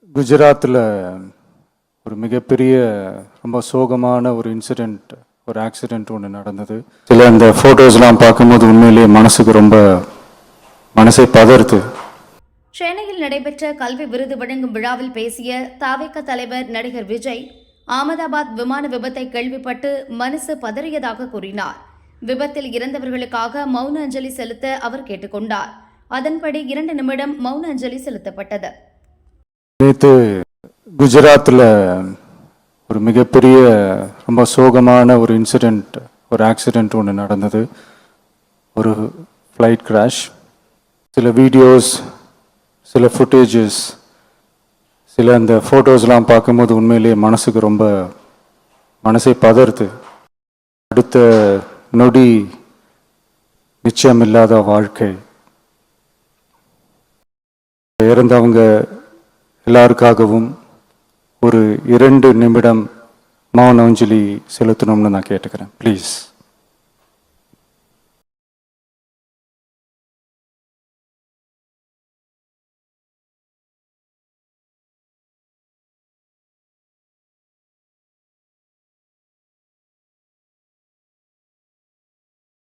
குஜராத்தில் ஒரு மிகப்பெரிய ரொம்ப சோகமான ஒரு இன்சிடெண்ட், ஒரு ஆக்சிடெண்ட் ஒன்று நடந்தது. சில அந்த ஃபோட்டோஸ்லாம் பார்க்கும்போது உண்மையிலேயே மனசை பதறுது. சென்னையில் நடைபெற்ற கல்வி விருது வழங்கும் விழாவில் பேசிய தவிக தலைவர் நடிகர் விஜய், அகமதாபாத் விமான விபத்தை கேள்விப்பட்டு மனசு பதறியதாக கூறினார். விபத்தில் இறந்தவர்களுக்காக மௌன அஞ்சலி செலுத்த அவர் கேட்டுக்கொண்டார். அதன்படி 2 நிமிடம் மௌன அஞ்சலி செலுத்தப்பட்டது. நேற்று குஜராத்தில் ஒரு மிகப்பெரிய ரொம்ப சோகமான ஒரு இன்சிடெண்ட், ஒரு ஆக்சிடெண்ட் ஒன்று நடந்தது. ஒரு ஃப்ளைட் கிராஷ். சில வீடியோஸ், சில ஃபுட்டேஜஸ், சில அந்த ஃபோட்டோஸ்லாம் பார்க்கும்போது உண்மையிலேயே மனசை பதறுது. அடுத்த நொடி நிச்சயமில்லாத வாழ்க்கை. இறந்தவங்க எல்லாருக்காகவும் ஒரு 2 நிமிடம் மௌன அஞ்சலி செலுத்தணும்னு நான் கேட்டுக்கிறேன். ப்ளீஸ்.